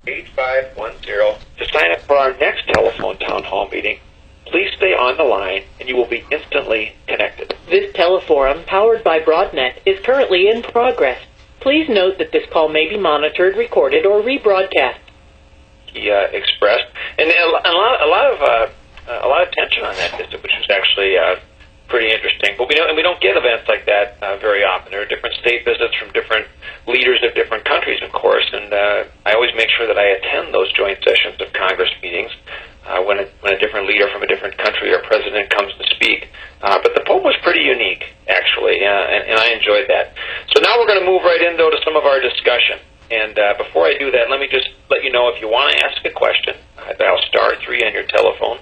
8510. To sign up for our next telephone town hall meeting, please stay on the line and you will be instantly connected. This teleforum, powered by BroadNet, is currently in progress. Please note that this call may be monitored, recorded, or rebroadcast. He expressed, and a lot of tension on that visit, which was actually pretty interesting. But we don't get events like that very often. There are different state visits from different leaders of different countries, of course, and I always make sure that I attend those joint sessions of Congress meetings when a different leader from a different country or president comes to speak. But the Pope was pretty unique, actually, and I enjoyed that. So now we're going to move right in, though, to some of our discussion. And before I do that, let me just let you know, if you want to ask a question, dial *3 on your telephone.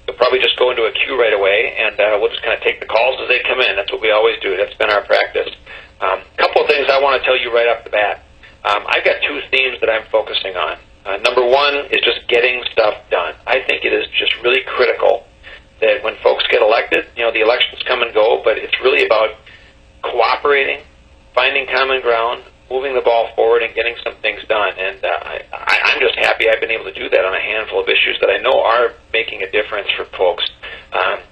You'll probably just go into a queue right away, and we'll just kind of take the calls as they come in. That's what we always do. That's been our practice. A couple of things I want to tell you right off the bat. I've got two themes that I'm focusing on. Number one is just getting stuff done. I think it is just really critical that when folks get elected, the elections come and go, but it's really about cooperating, finding common ground, moving the ball forward, and getting some things done. And I'm just happy I've been able to do that on a handful of issues that I know are making a difference for folks.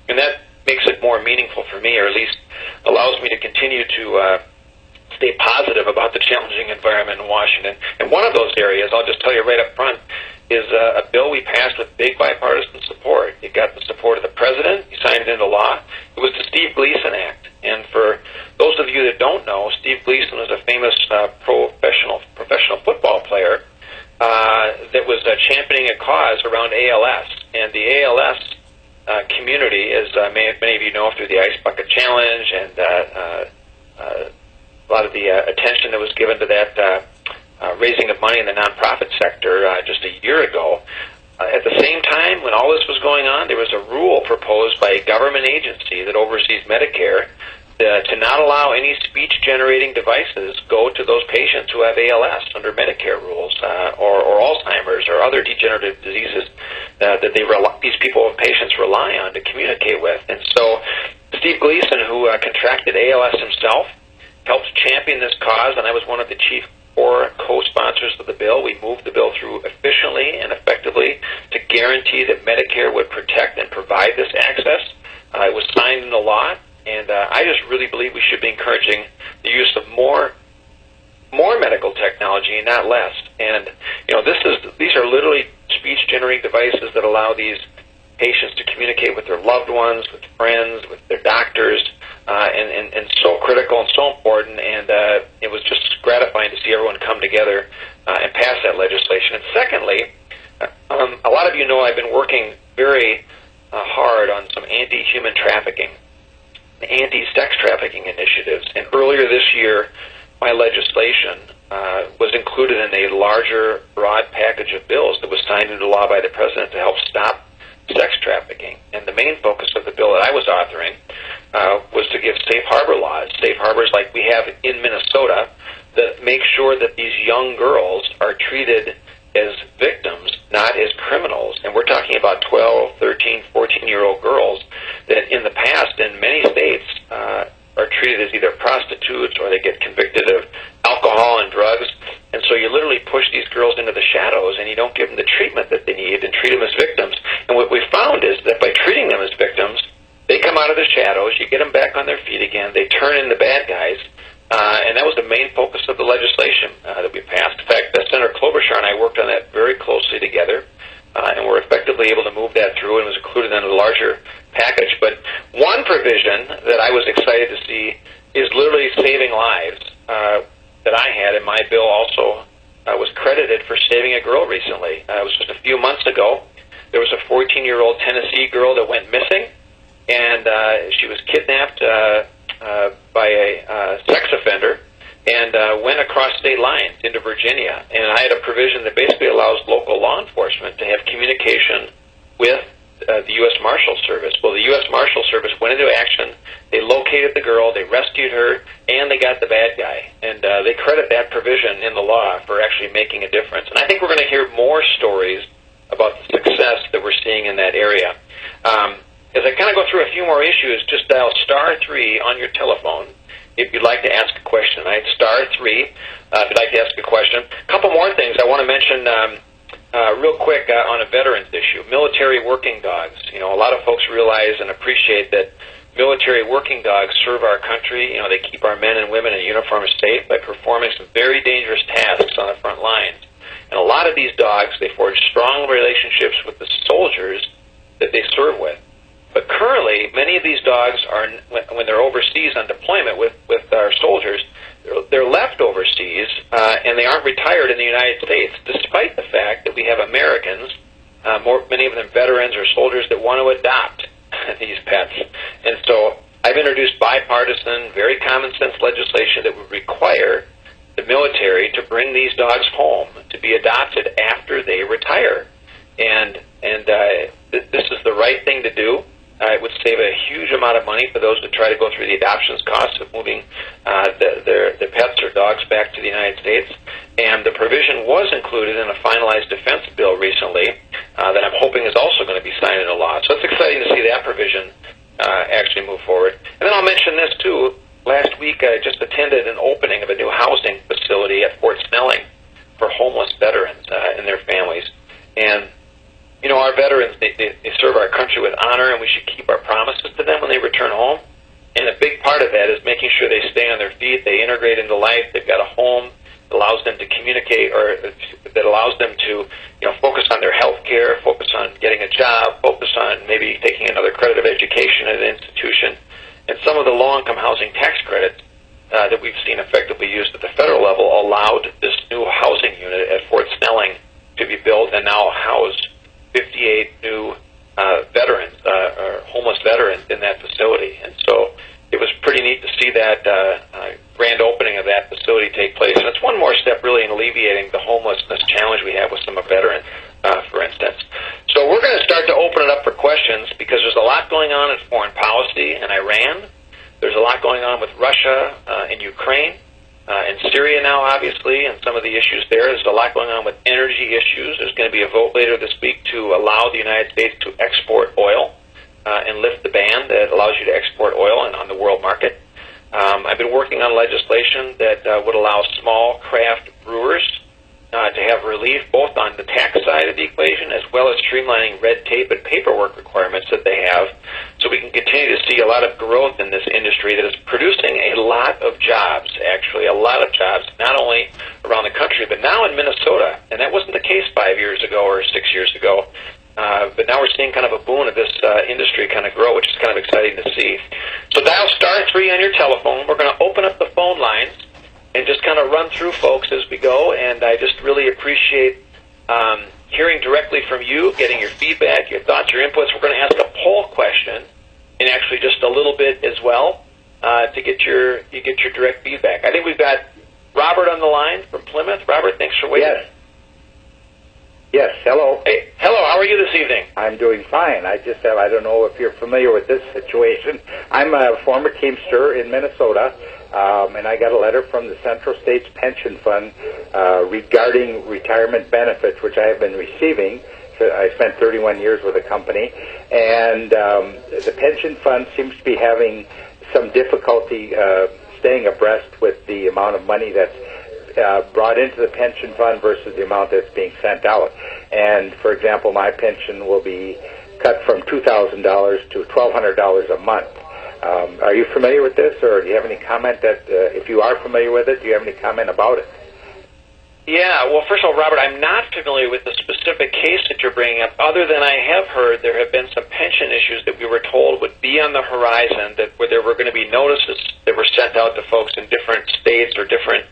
And that makes it more meaningful for me, or at least allows me to continue to stay positive about the challenging environment in Washington. And one of those areas, I'll just tell you right up front, is a bill we passed with big bipartisan support. It got the support of the president. He signed it into law. It was the Steve Gleason Act. And for those of you that don't know, Steve Gleason was a famous professional football player that was championing a cause around ALS. And the ALS community, as many of you know through the Ice Bucket Challenge and a lot of the attention that was given to that raising of money in the nonprofit sector just a year ago. At the same time, when all this was going on, there was a rule proposed by a government agency that oversees Medicare to not allow any speech-generating devices go to those patients who have ALS under Medicare rules, or Alzheimer's or other degenerative diseases that these patients rely on to communicate with. And so Steve Gleason, who contracted ALS himself, helped champion this cause, and I was one of the chief 4 co-sponsors of the bill. We moved the bill through efficiently and effectively to guarantee that Medicare would protect and provide this access. It was signed into law, and I just really believe we should be encouraging the use of more medical technology, not less. And these are literally speech-generating devices that allow these patients to communicate with their loved ones, with friends, with their doctors, and so critical and so important. And it was just gratifying to see everyone come together and pass that legislation. And secondly, a lot of you know I've been working very hard on some anti-human trafficking, anti-sex trafficking initiatives. And earlier this year, my legislation was included in a larger, broad package of bills that was signed into law by the president to help stop sex trafficking. And the main focus of the bill that I was authoring was to give safe harbor laws, safe harbors like we have in Minnesota, that make sure that these young girls are treated as victims, not as criminals. And we're talking about 12, 13, 14-year-old girls that in the past in many states are treated as either prostitutes or they get convicted of alcohol and drugs. And so you literally push these girls into the shadows and you don't give them the treatment that they need and treat them as victims. And what we found is that by treating them as victims, they come out of the shadows, you get them back on their feet again, they turn into bad guys. And that was the main focus of the legislation that we passed. In fact, Senator Klobuchar and I worked on that very closely together, and were effectively able to move that through, and it was included in a larger package. But one provision that I was excited to see is literally saving lives that I had, and my bill also was credited for saving a girl recently. It was just a few months ago. There was a 14-year-old Tennessee girl that went missing, and she was kidnapped by a sex offender and went across state lines into Virginia. And I had a provision that basically allows local law enforcement to have communication with the U.S. Marshal Service. Well, the U.S. Marshal Service went into action. They located the girl, they rescued her, and they got the bad guy. And they credit that provision in the law for actually making a difference. And I think we're going to hear more stories about the success that we're seeing in that area. As I kind of go through a few more issues, just dial *3 on your telephone if you'd like to ask a question. I had *3 if you'd like to ask a question. A couple more things I want to mention. real quick on a veterans issue, military working dogs. You know, a lot of folks realize and appreciate that military working dogs serve our country. You know, they keep our men and women in uniform safe by performing some very dangerous tasks on the front lines. And a lot of these dogs, they forge strong relationships with the soldiers that they serve with. But currently, many of these dogs are, when they're overseas on deployment with our soldiers, they're left overseas, and they aren't retired in the United States, despite the fact that we have Americans, many of them veterans or soldiers, that want to adopt these pets. And so I've introduced bipartisan, very common sense legislation that would require the military to bring these dogs home to be adopted after they retire. And this is the right thing to do. It would save a huge amount of money for those who try to go through the adoptions costs of moving their pets or dogs back to the United States. And the provision was included in a finalized defense bill recently that I'm hoping is also going to be signed into law. So it's exciting to see that provision actually move forward. And then I'll mention this, too. Last week, I just attended an opening of a new housing facility at Fort Snelling for homeless veterans and their families. And, you know, our veterans, they serve our country with honor, and we should keep our promises to them when they return home. And a big part of that is making sure they stay on their feet, they integrate into life, they've got a home that allows them to communicate, or that allows them to, you know, focus on their health care, focus on getting a job, focus on maybe taking another credit of education at an institution. And some of the low-income housing tax credits that we've seen effectively used at the federal level allowed this new housing unit at Fort Snelling to be built and now house 58 new veterans, or homeless veterans in that facility. And so it was pretty neat to see that grand opening of that facility take place. And it's one more step really in alleviating the homelessness challenge we have with some of veterans, for instance. So we're going to start to open it up for questions because there's a lot going on in foreign policy in Iran. There's a lot going on with Russia and Ukraine and Syria now, obviously, and some of the issues there. There's a lot going on with energy issues. There's going to be a vote later this week to allow the United States to export oil and lift the ban that allows you to export oil on the world market. I've been working on legislation that would allow small craft brewers to have relief both on the tax side of the equation as well as streamlining red tape and paperwork requirements that they have, so we can continue to see a lot of growth in this industry that is producing a lot of jobs, actually, a lot of jobs, not only around the country, but now in Minnesota. And that wasn't the case 5 years ago or 6 years ago. But now we're seeing kind of a boon of this industry kind of grow, which is kind of exciting to see. So dial *3 on your telephone. We're going to open up the phone lines and just kind of run through folks as we go. And I just really appreciate hearing directly from you, getting your feedback, your thoughts, your inputs. We're going to ask a poll question in actually just a little bit as well to get your direct feedback. I think we've got Robert on the line from Plymouth. Robert, thanks for waiting. Yes, hello. Hey, hello, how are you this evening? I'm doing fine. I don't know if you're familiar with this situation. I'm a former Teamster in Minnesota, and I got a letter from the Central States Pension Fund regarding retirement benefits, which I have been receiving. So I spent 31 years with the company, and the pension fund seems to be having some difficulty staying abreast with the amount of money that's brought into the pension fund versus the amount that's being sent out. And, for example, my pension will be cut from $2,000 to $1,200 a month. Are you familiar with this, or do you have any comment that, if you are familiar with it, do you have any comment about it? Yeah, well, first of all, Robert, I'm not familiar with the specific case that you're bringing up, other than I have heard there have been some pension issues that we were told would be on the horizon, that where there were going to be notices that were sent out to folks in different states or different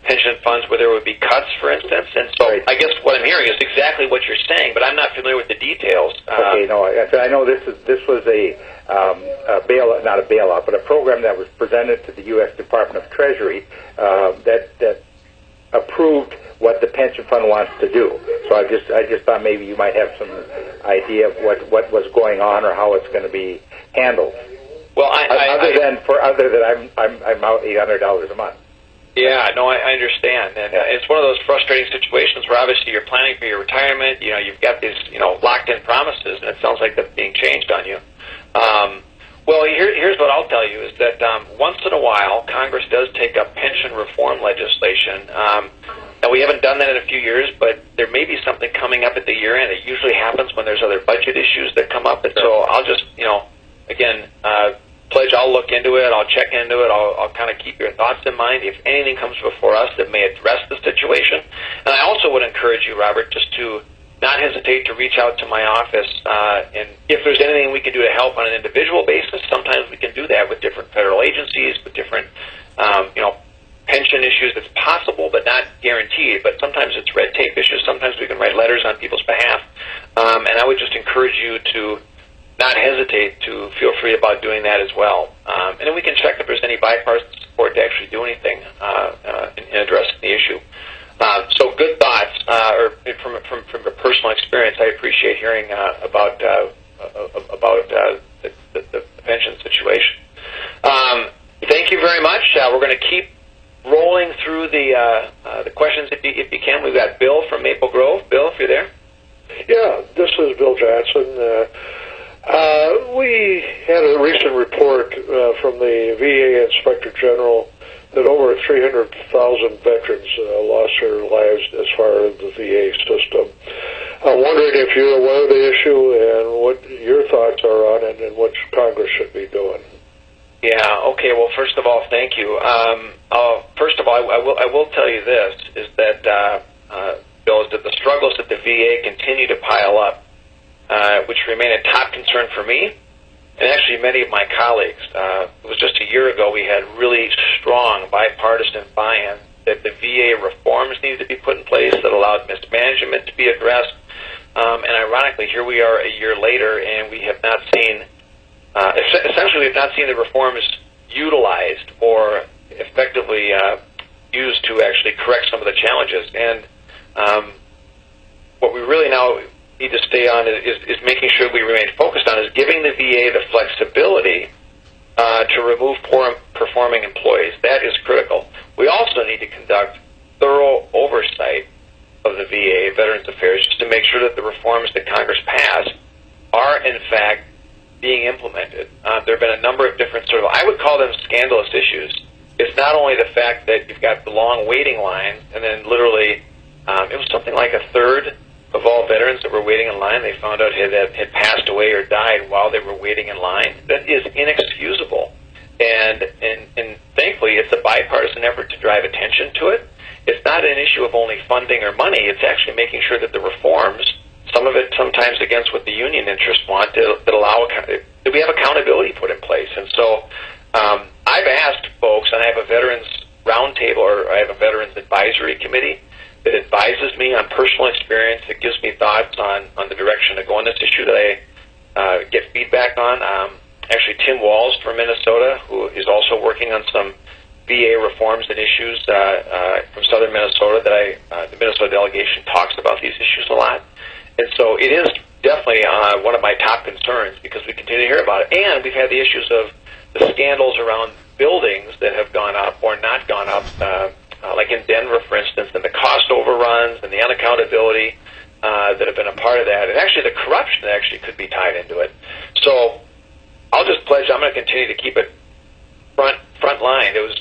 pension funds where there would be cuts, for instance. And so right. I guess what I'm hearing is exactly what you're saying, but I'm not familiar with the details. Okay, no, I know this was a bailout, not a bailout, but a program that was presented to the U.S. Department of Treasury that approved what the pension fund wants to do. So I just thought maybe you might have some idea of what was going on or how it's going to be handled. Well, other than I'm out $800 a month. Yeah, no, I understand, and it's one of those frustrating situations where obviously you're planning for your retirement. You know, you've got these locked-in promises, and it sounds like that's being changed on you. Well, here's what I'll tell you is that once in a while, Congress does take up pension reform legislation. Now, we haven't done that in a few years, but there may be something coming up at the year end. It usually happens when there's other budget issues that come up, and so I'll just, again, pledge I'll look into it, I'll check into it, I'll kind of keep your thoughts in mind if anything comes before us that may address the situation. And I also would encourage you, Robert, just to not hesitate to reach out to my office, and if there's anything we can do to help on an individual basis, sometimes we can do that with different federal agencies, with different, pension issues. It's possible, but not guaranteed. But sometimes it's red tape issues. Sometimes we can write letters on people's behalf. And I would just encourage you to not hesitate to feel free about doing that as well. And then we can check if there's any bipartisan support to actually do anything in addressing the issue. So good thoughts, or from a personal experience, I appreciate hearing about the pension situation. Thank you very much. We're going to keep rolling through the questions if you can. We've got Bill from Maple Grove. Bill, if you're there. Yeah, this is Bill Johnson. We had a recent report from the VA Inspector General that over 300,000 veterans lost their lives as far as the VA system. I'm wondering if you're aware of the issue and what your thoughts are on it and what Congress should be doing. Yeah, okay, well, first of all, thank you. First of all, I will tell you this, is that, Bill, is that the struggles at the VA continue to pile up, which remain a top concern for me and actually many of my colleagues. It was just a year ago we had really strong bipartisan buy-in that the VA reforms needed to be put in place that allowed mismanagement to be addressed. And ironically, here we are a year later, and we have not seen, essentially we have not seen the reforms utilized or effectively used to actually correct some of the challenges. And what we really now need to stay on is making sure we remain focused on is giving the VA the flexibility to remove poor performing employees. That is critical. We also need to conduct thorough oversight of the VA, Veterans Affairs, just to make sure that the reforms that Congress passed are, in fact, being implemented. There have been a number of different I would call them scandalous issues. It's not only the fact that you've got the long waiting line, and then literally it was something like a third of all veterans that were waiting in line, they found out had passed away or died while they were waiting in line. That is inexcusable. And thankfully, it's a bipartisan effort to drive attention to it. It's not an issue of only funding or money. It's actually making sure that the reforms, some of it sometimes against what the union interests want, that allow that we have accountability put in place. And so I've asked folks, and I have a veterans roundtable, or I have a veterans advisory committee that advises me on personal experience, that gives me thoughts on the direction to go on this issue that I get feedback on. Actually, Tim Walls from Minnesota, who is also working on some VA reforms and issues from southern Minnesota, that the Minnesota delegation talks about these issues a lot. And so it is definitely one of my top concerns because we continue to hear about it. And we've had the issues of the scandals around buildings that have gone up or not gone up, like in Denver, for instance, and the cost overruns and the unaccountability that have been a part of that. And actually the corruption that actually could be tied into it. So I'll just pledge I'm going to continue to keep it front line. It was,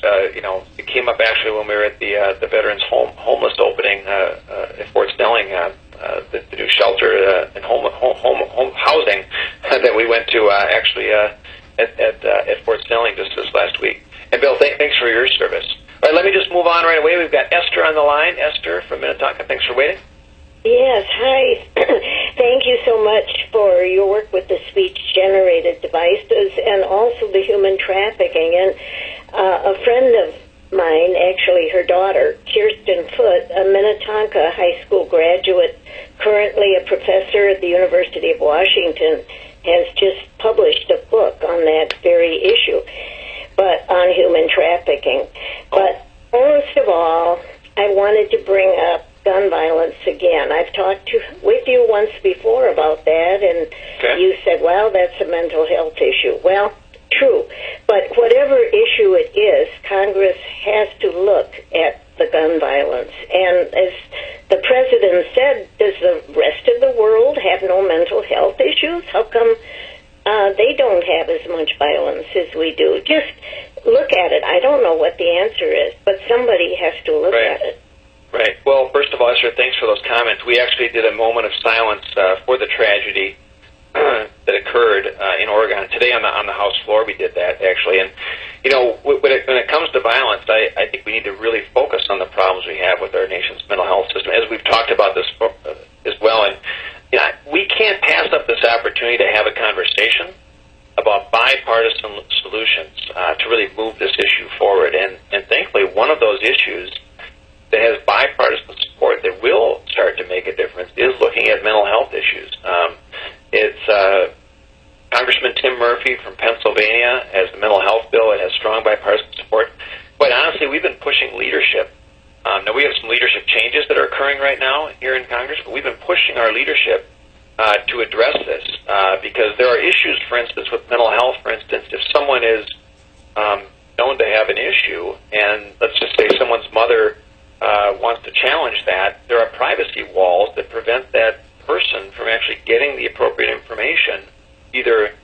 it came up actually when we were at the Veterans Homeless opening at Fort Snelling, the new shelter and home housing that we went to actually at Fort Snelling just this last week. And Bill, thanks for your service. All right, let me just move on right away. We've got Esther on the line. Esther from Minnetonka, thanks for waiting. Yes, hi. Thank you so much for your work with the speech-generated devices and also the human trafficking. And a friend of mine, actually her daughter, Kirsten Foote, a Minnetonka high school graduate, currently a professor at the University of Washington, has just published a book on that very issue, but on human trafficking. But most of all, I wanted to bring up gun violence again. I've talked with you once before about that, and you said, well, that's a mental health issue. Well, true. But whatever issue it is, Congress has to look at the gun violence. And as the president said, does the rest of the world have no mental health issues? How come they don't have as much violence as we do? Just look at it. I don't know what the answer is, but somebody has to look at it. Right. Well, first of all, Esther, thanks for those comments. We actually did a moment of silence for the tragedy that occurred in Oregon today on the House floor. We did that actually, and when it comes to violence, I think we need to really focus on the problems we have with our nation's mental health system, as we've talked about this as well. And we can't pass up this opportunity to have a conversation about bipartisan solutions to really move this issue forward. And thankfully, one of those issues that has bipartisan support that will start to make a difference is looking at mental health issues. It's Congressman Tim Murphy from Pennsylvania has the mental health bill. It has strong bipartisan support. Quite honestly, we've been pushing leadership. Now, we have some leadership changes that are occurring right now here in Congress, but we've been pushing our leadership to address this because there are issues, for instance, with mental health. For instance, if someone is known to have an issue, and let's just say someone's mother wants to challenge that, there are privacy walls that prevent that person from actually getting the appropriate information, either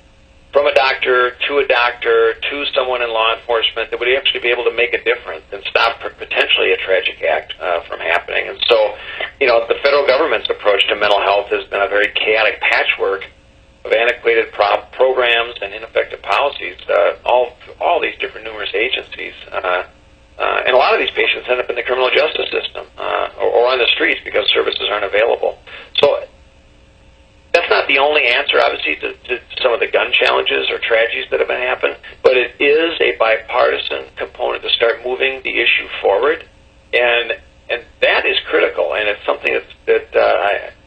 from a doctor to someone in law enforcement, that would actually be able to make a difference and stop potentially a tragic act from happening. And so, the federal government's approach to mental health has been a very chaotic patchwork of antiquated programs and ineffective policies, all these different numerous agencies. And a lot of these patients end up in the criminal justice system or on the streets because services aren't available. So that's not the only answer, obviously, to some of the gun challenges or tragedies that have been happening, but it is a bipartisan component to start moving the issue forward, and that is critical, and it's something that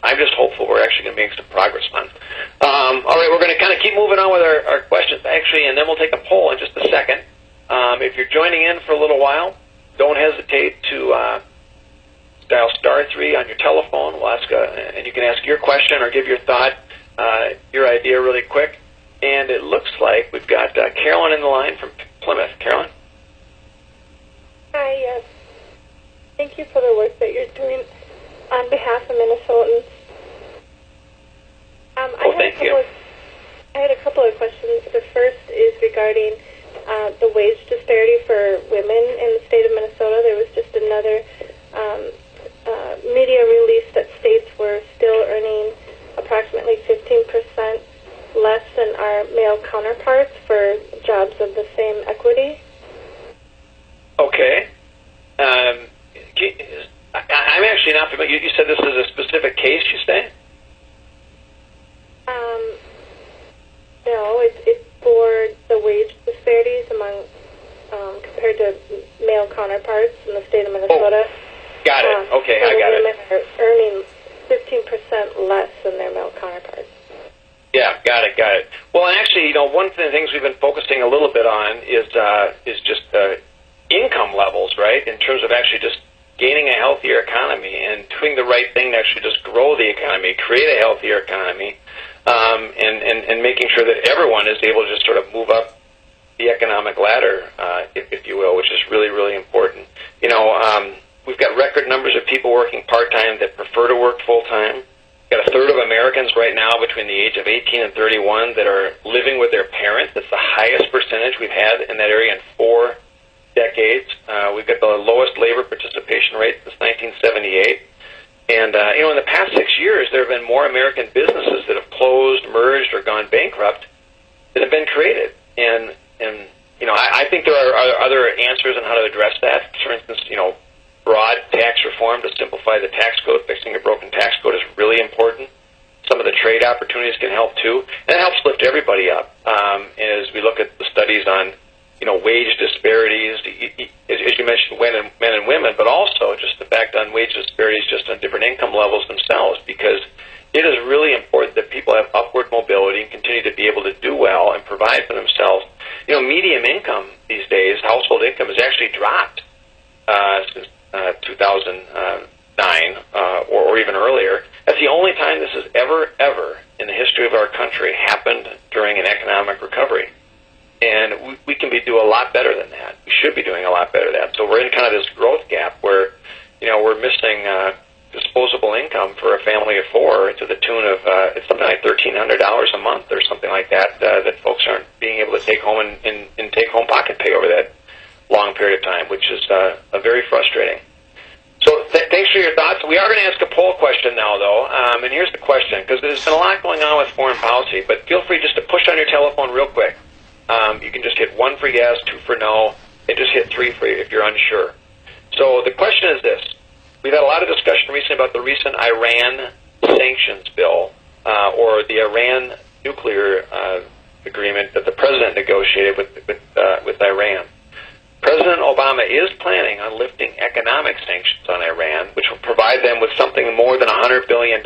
I'm just hopeful we're actually going to make some progress on. All right, we're going to kind of keep moving on with our questions, actually, and then we'll take a poll in just a second. If you're joining in for a little while, don't hesitate to dial *3 on your telephone. We'll ask, and you can ask your question or give your thought, your idea really quick. And it looks like we've got Carolyn in the line from Plymouth. Carolyn? Hi, yes. Thank you for the work that you're doing on behalf of Minnesotans. Thank you. I had a couple of questions. The first is regarding the wage disparity for women in the state of Minnesota. There was just another media release that states were still earning approximately 15% less than our male counterparts for jobs of the same equity. Okay. I'm actually not familiar. You said this is a specific case, you say? No, it's for the wage disparities among compared to male counterparts in the state of Minnesota. Got it. Okay, I got it. Women are earning 15% less than their male counterparts. Yeah, got it. Well, actually, one of the things we've been focusing a little bit on is just income levels, right? In terms of actually just gaining a healthier economy and doing the right thing to actually just grow the economy, create a healthier economy, and making sure that everyone is able to just sort of move up the economic ladder, if you will, which is really, really important. We've got record numbers of people working part-time that prefer to work full-time. We've got a third of Americans right now between the age of 18 and 31 that are living with their parents. That's the highest percentage we've had in that area in 4 decades. We've got the lowest labor participation rate since 1978. And, in the past 6 years, there have been more American businesses that have closed, merged, or gone bankrupt that have been created. And I think there are other answers on how to address that. For instance, broad tax reform to simplify the tax code. Fixing a broken tax code is really important. Some of the trade opportunities can help, too. And it helps lift everybody up. As we look at the studies on, wage disparities, as you mentioned, men and women, but also just the fact on wage disparities just on different income levels themselves, because it is really important that people have upward mobility and continue to be able to do well and provide for themselves. Median income these days, household income, has actually dropped since 2009 or even earlier. That's the only time this has ever in the history of our country happened during an economic recovery. And we can do a lot better than that. We should be doing a lot better than that. So we're in kind of this growth gap where, we're missing disposable income for a family of 4 to the tune of it's something like $1,300 a month or something like that that folks aren't being able to take home and take home pocket pay over that long period of time, which is very frustrating. So thanks share your thoughts. We are going to ask a poll question now, though, and here's the question, because there's been a lot going on with foreign policy, but feel free just to push on your telephone real quick. You can just hit 1 for yes, 2 for no, and just hit 3 for if you're unsure. So the question is this. We've had a lot of discussion recently about the recent Iran sanctions bill, or the Iran nuclear agreement that the president negotiated with Iran. President Obama is planning on lifting economic sanctions on Iran, which will provide them with something more than $100 billion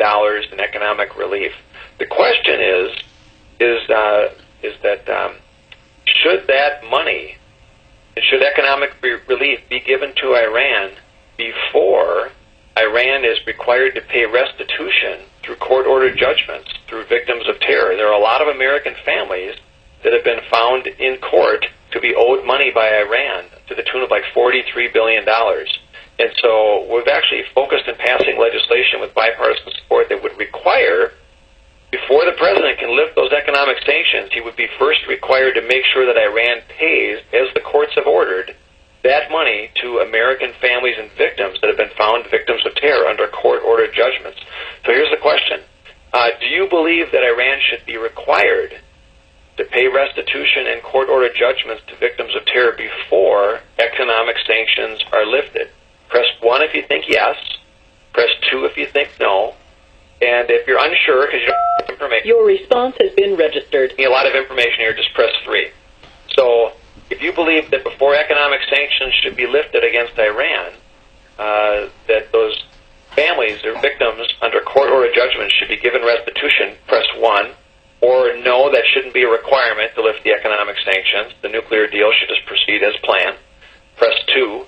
in economic relief. The question is that should that money, should economic relief be given to Iran before Iran is required to pay restitution through court-ordered judgments through victims of terror? There are a lot of American families that have been found in court to be owed money by Iran to the tune of like $43 billion. And so we've actually focused on passing legislation with bipartisan support that would require, before the president can lift those economic sanctions, he would be first required to make sure that Iran pays, as the courts have ordered, that money to American families and victims that have been found victims of terror under court-ordered judgments. So here's the question. Do you believe that Iran should be required to pay restitution and court-ordered judgments to victims of terror before economic sanctions are lifted? Press 1 if you think yes. Press 2 if you think no. And if you're unsure because you don't have information, your response has been registered. A lot of information here, just press 3. So if you believe that before economic sanctions should be lifted against Iran, that those families or victims under court-ordered judgments should be given restitution, press 1. Or no, that shouldn't be a requirement to lift the economic sanctions. The nuclear deal should just proceed as planned. Press 2.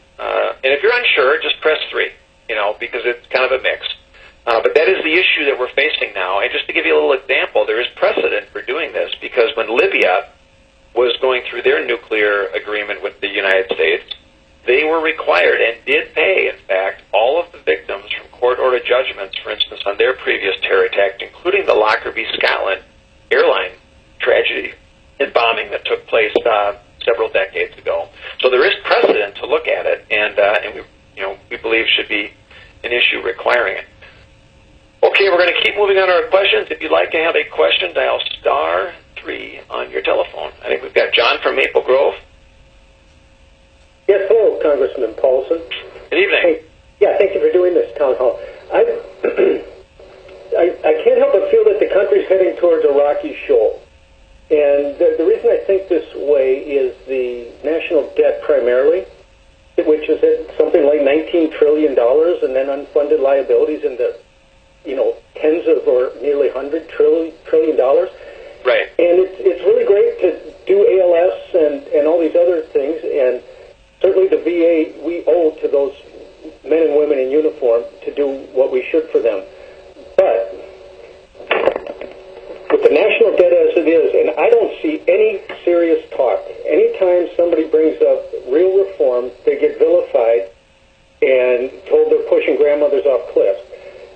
And if you're unsure, just press 3, because it's kind of a mix. But that is the issue that we're facing now. And just to give you a little example, there is precedent for doing this, because when Libya was going through their nuclear agreement with the United States, they were required and did pay, in fact, all of the victims from court-ordered judgments, for instance, on their previous terror attacks, including the Lockerbie, Scotland airline tragedy and bombing that took place several decades ago. So there is precedent to look at it, and we believe should be an issue requiring it. Okay, we're going to keep moving on to our questions. If you'd like to have a question, dial *3 on your telephone. I think we've got John from Maple Grove. Yes, hello, Congressman Paulsen. Good evening. Hey, thank you for doing this town hall. I can't help but feel that the country's heading towards a rocky shoal. And the reason I think this way is the national debt primarily, which is at something like $19 trillion, and then unfunded liabilities in the, tens of or nearly $100 trillion. Right. And it's really great to do ALS and all these other things, and certainly the VA, we owe to those men and women in uniform to do what we should for them. But with the national debt as it is, and I don't see any serious talk. Anytime somebody brings up real reform, they get vilified and told they're pushing grandmothers off cliffs.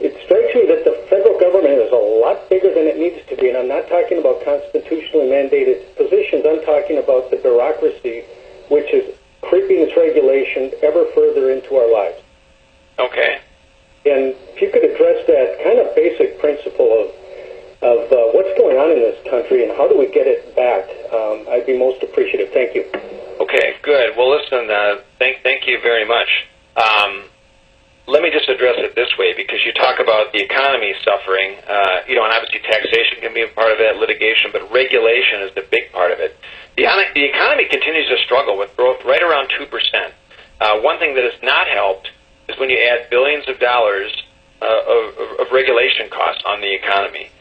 It strikes me that the federal government is a lot bigger than it needs to be, and I'm not talking about constitutionally mandated positions. I'm talking about the bureaucracy, which is creeping its regulation ever further into our lives. Okay. And if you could address that kind of basic principle of what's going on in this country and how do we get it back, I'd be most appreciative. Thank you. Okay, good. Well, listen, thank you very much. Let me just address it this way, because you talk about the economy suffering, and obviously taxation can be a part of that, litigation, but regulation is the big part of it. The economy continues to struggle with growth right around 2%. One thing that has not helped is when you add billions of dollars of regulation costs on the economy.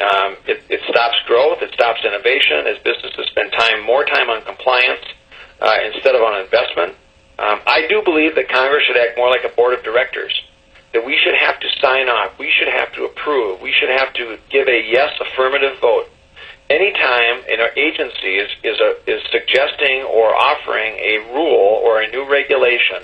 It stops growth, it stops innovation, as businesses spend more time on compliance instead of on investment. I do believe that Congress should act more like a board of directors, that we should have to sign off, we should have to approve, we should have to give a yes affirmative vote anytime an agency is suggesting or offering a rule or a new regulation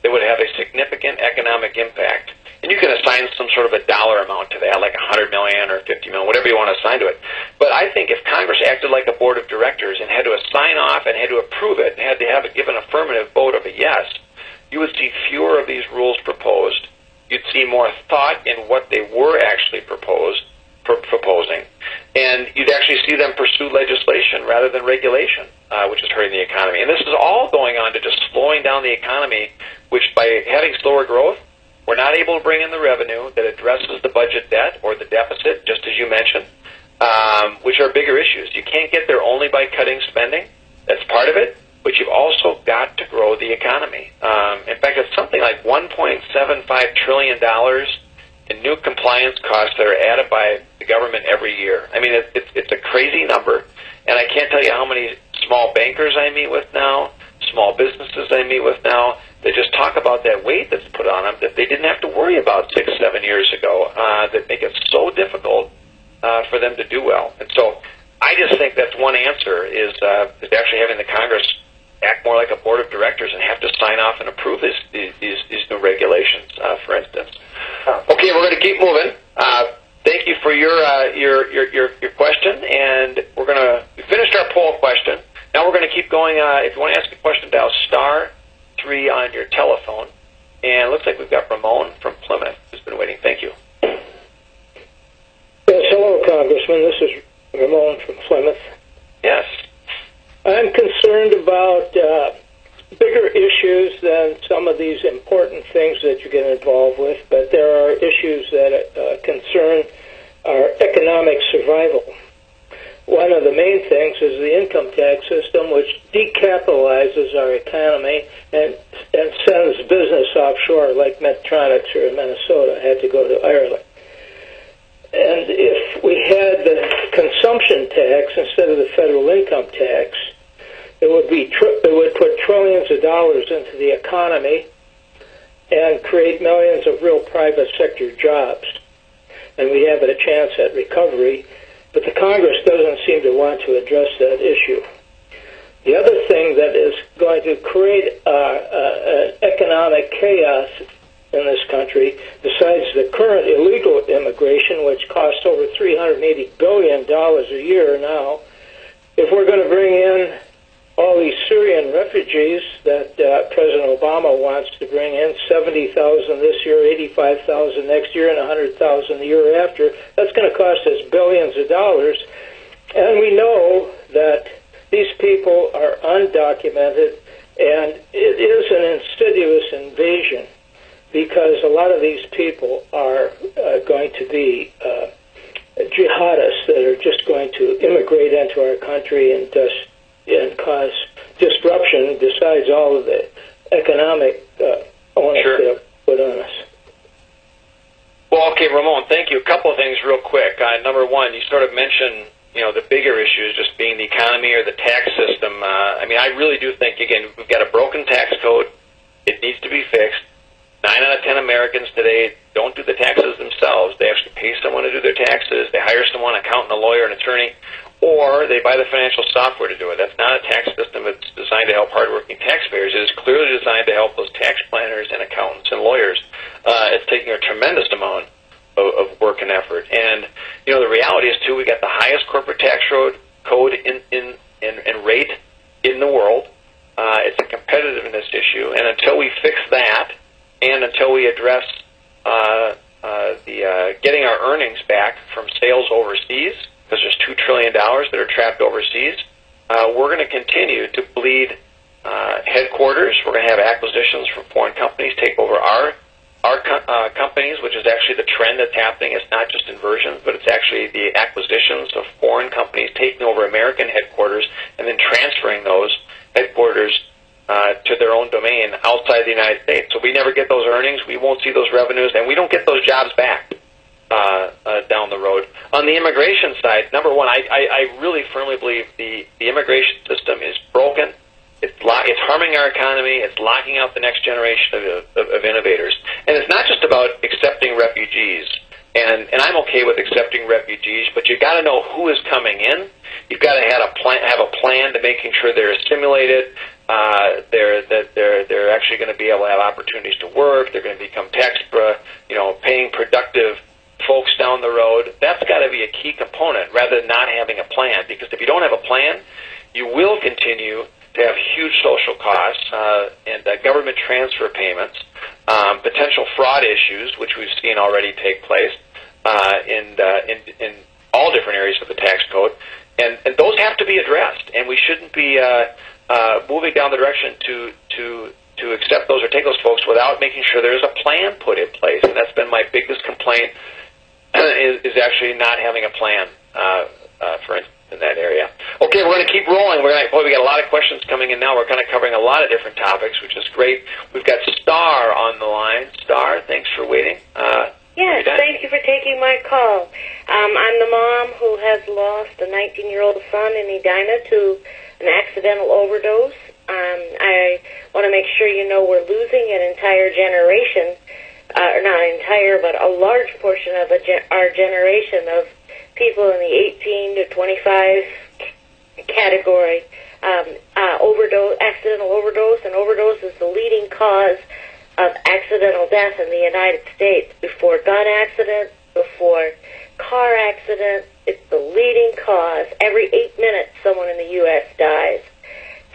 that would have a significant economic impact. And you can assign some sort of a dollar amount to that, like $100 million or $50 million, whatever you want to assign to it. But I think if Congress acted like a board of directors and had to sign off and had to approve it and had to have it give an affirmative vote of a yes, you would see fewer of these rules proposed, You'd see more thought in what they were actually proposing, and you'd actually see them pursue legislation rather than regulation, which is hurting the economy. And this is all going on to just slowing down the economy, which by having slower growth, we're not able to bring in the revenue that addresses the budget debt or the deficit, just as you mentioned, which are bigger issues. You can't get there only by cutting spending. That's part of it, but you've also got to grow the economy. In fact, it's something like $1.75 trillion in new compliance costs that are added by the government every year. I mean, it's a crazy number, and I can't tell you how many small bankers I meet with now, small businesses I meet with now, they just talk about that weight that's put on them that they didn't have to worry about 6-7 years ago, that make it so difficult for them to do well. And so I just think that's one answer is actually having the Congress act more like a board of directors and have to sign off and approve these new regulations, for instance. Okay, we're going to keep moving. Thank you for your question, and we're going to finish our poll question. Now we're going to keep going. If you want to ask a question, dial *3 on your telephone. And it looks like we've got Ramon from Plymouth who's been waiting. Thank you. Yes, hello, Congressman. This is Ramon from Plymouth. Yes. I'm concerned about bigger issues than some of these important things that you get involved with, but there are issues that concern our economic survival. One of the main things is the income tax system, which decapitalizes our economy and sends business offshore, like Medtronics here in Minnesota had to go to Ireland. And if we had the consumption tax instead of the federal income tax, it would put trillions of dollars into the economy and create millions of real private sector jobs. And we have a chance at recovery, but the Congress doesn't seem to want to address that issue. The other thing that is going to create an economic chaos in this country, besides the current illegal immigration, which costs over $380 billion a year now, if we're going to bring in all these Syrian refugees that President Obama wants to bring in, 70,000 this year, 85,000 next year, and 100,000 the year after, that's going to cost us billions of dollars. And we know that these people are undocumented, and it is an insidious invasion because a lot of these people are going to be jihadists that are just going to immigrate into our country and cause disruption besides all of the economic onus they put on us. Well, okay, Ramon, thank you. A couple of things real quick. Number one, you sort of mentioned, the bigger issues just being the economy or the tax system. I really do think, again, we've got a broken tax code. It needs to be fixed. 9 out of 10 Americans today don't do the taxes themselves. They actually pay someone to do their taxes. They hire someone, an accountant, a lawyer, an attorney, or they buy the financial software to do it. That's not a tax system that's designed to help hardworking taxpayers. It is clearly designed to help those tax planners and accountants and lawyers. It's taking a tremendous amount of work and effort. And, the reality is, too, we got the highest corporate tax code in rate in the world. It's a competitiveness issue. And until we fix that, and until we address getting our earnings back from sales overseas, because there's $2 trillion that are trapped overseas, we're going to continue to bleed headquarters. We're going to have acquisitions from foreign companies take over our companies, which is actually the trend that's happening. It's not just inversions, but it's actually the acquisitions of foreign companies taking over American headquarters and then transferring those headquarters to their own domain outside the United States. So we never get those earnings, we won't see those revenues, and we don't get those jobs back down the road. On the immigration side, number one, I really firmly believe the immigration system is broken. It's harming our economy. It's locking out the next generation of innovators. And it's not just about accepting refugees. And I'm okay with accepting refugees, but you've got to know who is coming in. You've got to have a plan to making sure they're assimilated. They're actually going to be able to have opportunities to work. They're going to become paying productive folks down the road. That's got to be a key component rather than not having a plan. Because if you don't have a plan, you will continue to have huge social costs and government transfer payments potential fraud issues, which we've seen already take place in all different areas of the tax code, and those have to be addressed, and we shouldn't be moving down the direction to accept those or take those folks without making sure there's a plan put in place. And that's been my biggest complaint is actually not having a plan, for instance, in that area. Okay, we're going to keep rolling. We got a lot of questions coming in now. We're kind of covering a lot of different topics, which is great. We've got Star on the line. Star, thanks for waiting. Yes, thank you for taking my call. I'm the mom who has lost a 19-year-old son in Edina to an accidental overdose. I want to make sure you know we're losing an entire generation, not entire, but a large portion of our generation of people in the 18 to 25 category. Accidental overdose, and overdose is the leading cause of accidental death in the United States. Before gun accidents, before car accidents, it's the leading cause. Every 8 minutes, someone in the U.S. dies.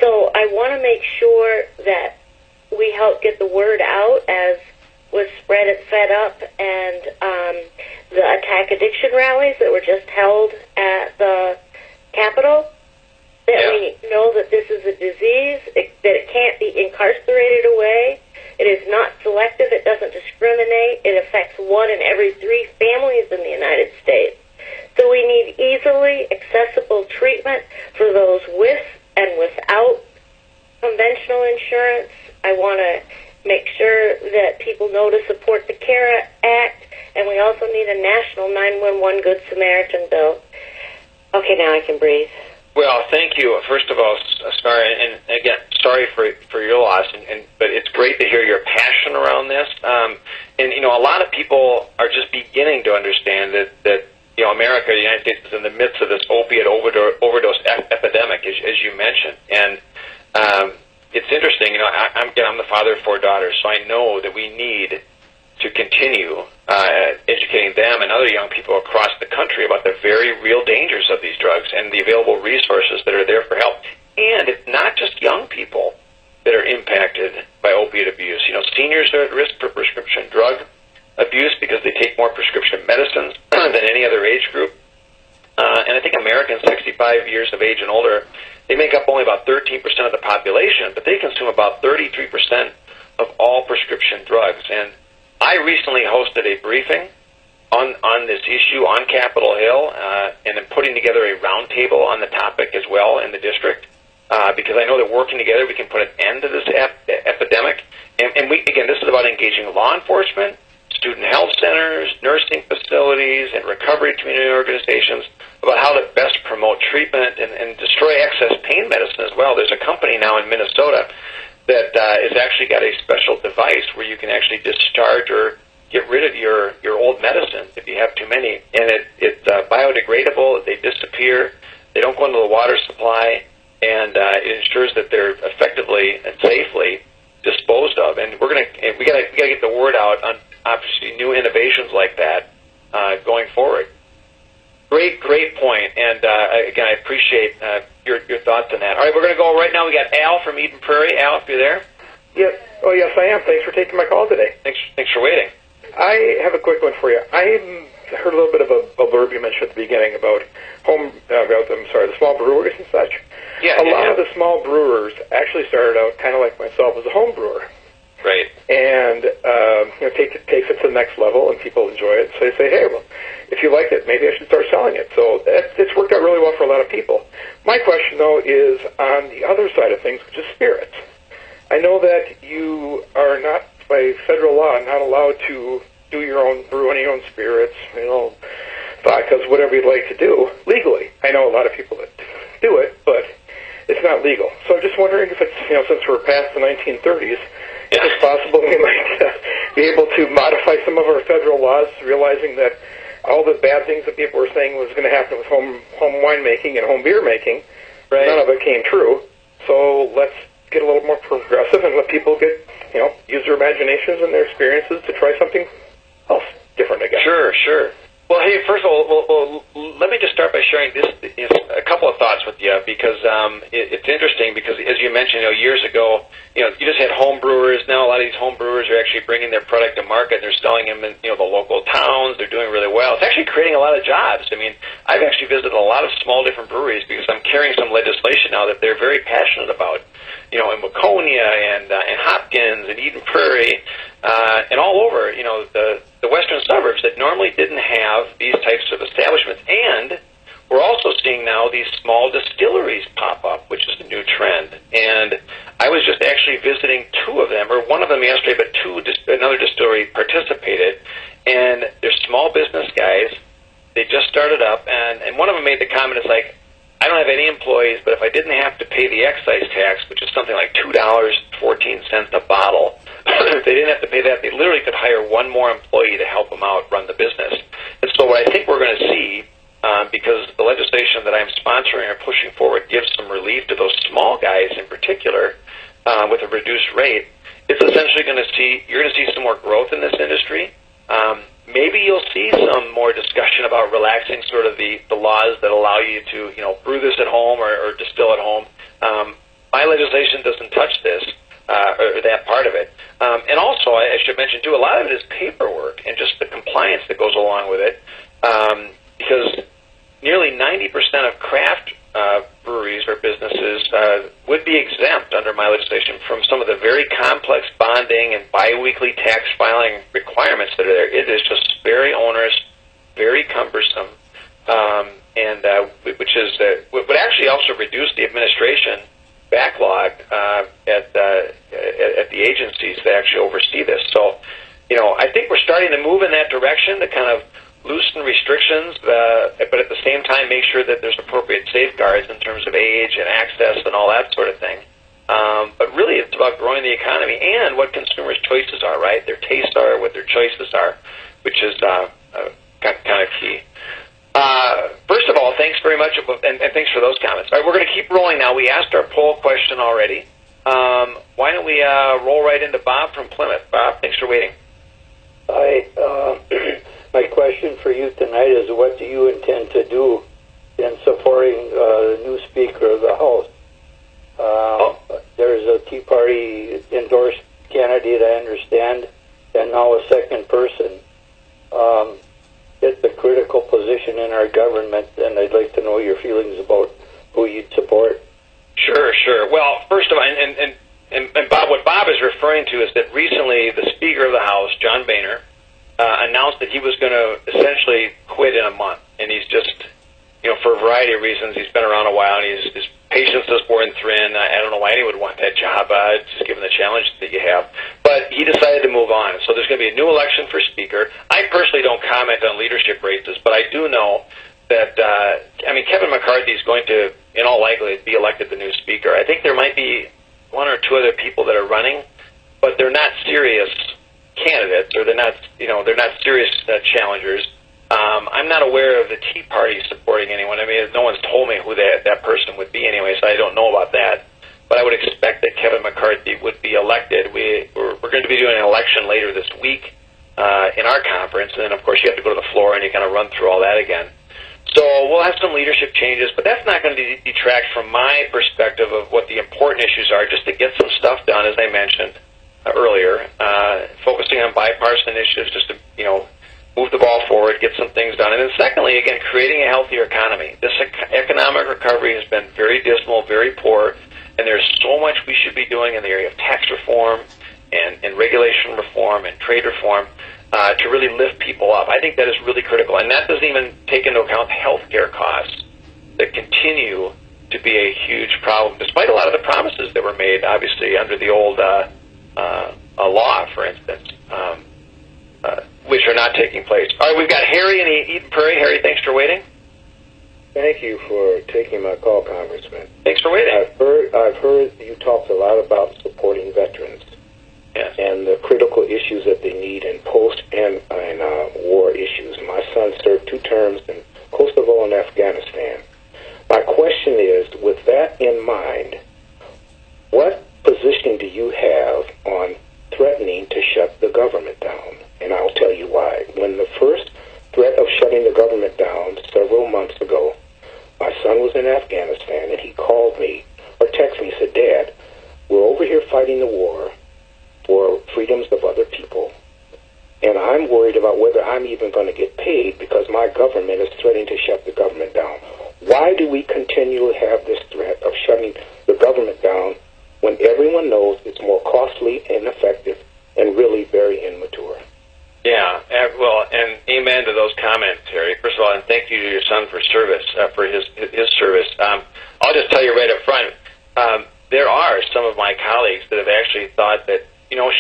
So I want to make sure that we help get the word out, as was spread at Fed Up and the Attack Addiction rallies that were just held at the Capitol, that we know that this is a disease, that it can't be incarcerated away. It is not selective. It doesn't discriminate. It affects 1 in every 3 families in the United States. So we need easily accessible treatment for those with and without conventional insurance. I want to make sure that people know to support the CARE Act, and we also need a national 911 Good Samaritan bill. Okay, now I can breathe. Well, thank you. First of all, sorry, and again, sorry for your loss, but it's great to hear your passion around this. And you know, a lot of people are just beginning to understand that you know, America, the United States, is in the midst of this opiate overdose epidemic, as you mentioned. And it's interesting. You know, I'm the father of 4 daughters, so I know that we need to continue educating them and other young people across the country about the very real dangers of these drugs and the available resources that are there for help. And it's not just young people that are impacted by opiate abuse. You know, seniors are at risk for prescription drug abuse because they take more prescription medicines than any other age group. And I think Americans 65 years of age and older, they make up only about 13% of the population, but they consume about 33% of all prescription drugs. And I recently hosted a briefing on this issue on Capitol Hill, and I'm putting together a roundtable on the topic as well in the district, because I know that working together we can put an end to this epidemic. And we, again, this is about engaging law enforcement, student health centers, nursing facilities, and recovery community organizations about how to best promote treatment and destroy excess pain medicine as well. There's a company now in Minnesota that has actually got a special device where you can actually discharge or get rid of your old medicines if you have too many. And it's biodegradable. They disappear. They don't go into the water supply, and it ensures that they're effectively and safely disposed of. And we gotta get the word out on obviously new innovations like that going forward. Great point. And again, I appreciate your thoughts on that. All right, we're going to go right now. We got Al from Eden Prairie. Al, if you're there. Yes. Oh, yes, I am. Thanks for taking my call today. Thanks for waiting. I have a quick one for you. I heard a little bit of a blurb you mentioned at the beginning about the small brewers and such. Yeah. A lot of the small brewers actually started out kind of like myself as a home brewer. Right. And takes it to the next level, and people enjoy it. So they say, hey, well, if you like it, maybe I should start selling it. So it's worked out really well for a lot of people. My question, though, is on the other side of things, which is spirits. I know that you are not, by federal law, not allowed to do your own brew any your own spirits, vodkas, whatever you'd like to do legally. I know a lot of people that do it, but it's not legal. So I'm just wondering if it's, since we're past the 1930s, if it's possible we might be able to modify some of our federal laws, realizing that all the bad things that people were saying was going to happen with home winemaking and home beer making, none of it came true. So let's get a little more progressive and let people use their imaginations and their experiences to try something else different, I guess. Sure. Well, hey, first of all, let me just start by sharing a couple of thoughts with you, because it's interesting, because as you mentioned, years ago, you just had home brewers. Now a lot of these home brewers are actually actually bringing their product to market. They're selling them in, the local towns. They're doing really well. It's actually creating a lot of jobs. I mean, I've actually visited a lot of small different breweries because I'm carrying some legislation now that they're very passionate about. In Waconia and Hopkins and Eden Prairie and all over, the western suburbs that normally didn't have these types of establishments. And we're also seeing now these small distilleries pop up, which is a new trend. And I was just actually visiting two of them, or one of them yesterday, but another distillery participated. And they're small business guys. They just started up, and one of them made the comment, it's like, I don't have any employees, but if I didn't have to pay the excise tax, which is something like $2.14 a bottle, if they didn't have to pay that, they literally could hire one more employee to help them out run the business. And so what I think we're going to see, because the legislation that I'm sponsoring or pushing forward gives some relief to those small guys in particular with a reduced rate, it's essentially you're going to see some more growth in this industry. Maybe you'll see some more discussion about relaxing sort of the laws that allow you to, brew this at home or distill at home. My legislation doesn't touch this, or that part of it. And also, I should mention, too, a lot of it is paperwork and just the compliance that goes along with it, because nearly 90% of craft breweries or businesses would be exempt under my legislation from some of the very complex bonding and biweekly tax filing requirements that are there. It is just very onerous, very cumbersome, and which is would actually also reduce the administration backlog at the agencies that actually oversee this. So, I think we're starting to move in that direction to kind of loosen restrictions, but at the same time make sure that there's appropriate safeguards in terms of age and access and all that sort of thing. But really it's about growing the economy and what consumers' choices are, right? Their tastes are, what their choices are, which is kind of key. First of all, thanks very much, and thanks for those comments. All right, we're going to keep rolling now. We asked our poll question already. Why don't we roll right into Bob from Plymouth. Bob, thanks for waiting. My question for you tonight is, what do you intend to do in supporting the new Speaker of the House? There's a Tea Party endorsed candidate, I understand, and now a second person. It's a critical position in our government, and I'd like to know your feelings about who you'd support. Sure. Well, first of all, and Bob, what Bob is referring to is that recently the Speaker of the House, John Boehner, announced that he was going to essentially quit in a month. And he's just, for a variety of reasons, he's been around a while, and his patience is worn thin. I don't know why anyone would want that job, just given the challenge that you have. But he decided to move on. So there's going to be a new election for Speaker. I personally don't comment on leadership races, but I do know that, Kevin McCarthy is going to, in all likelihood, be elected the new Speaker. I think there might be one or two other people that are running, but they're not serious candidates, or they're not serious challengers. I'm not aware of the Tea Party supporting anyone. No one's told me who that person would be anyway, so I don't know about that. But I would expect that Kevin McCarthy would be elected. We're going to be doing an election later this week in our conference, and then, of course, you have to go to the floor and you kind of run through all that again. So we'll have some leadership changes, but that's not going to detract from my perspective of what the important issues are, just to get some stuff done, as I mentioned earlier, focusing on bipartisan issues, just to, move the ball forward, get some things done. And then secondly, again, creating a healthier economy. This economic recovery has been very dismal, very poor, and there's so much we should be doing in the area of tax reform and regulation reform and trade reform to really lift people up. I think that is really critical. And that doesn't even take into account the health care costs that continue to be a huge problem, despite a lot of the promises that were made, obviously, under the old law, for instance, which are not taking place. All right, we've got Harry in Eden Prairie. Harry, thanks for waiting. Thank you for taking my call, Congressman. Thanks for waiting. I've heard you talked a lot about supporting veterans. Yes. And the critical issues that they need in post and war issues. My son served 2 terms in Kosovo and Afghanistan. My question is, with that in mind, what position do you have on threatening to shut the government down? And I'll tell you why. When the first threat of shutting the government down several months ago, my son was in Afghanistan, and he called me or texted me and said, Dad, we're over here fighting the war for freedoms of other people. I'm even going to get paid because my government is threatening to shut the government down. Why do we continue to have this threat of shutting the government down when everyone knows it's more costly, ineffective, and really very immature? Yeah, well, and amen to those comments, Terry. First of all, and thank you to your son for service, for his service. I'll just tell you right up front, there are some of my colleagues that have actually thought that,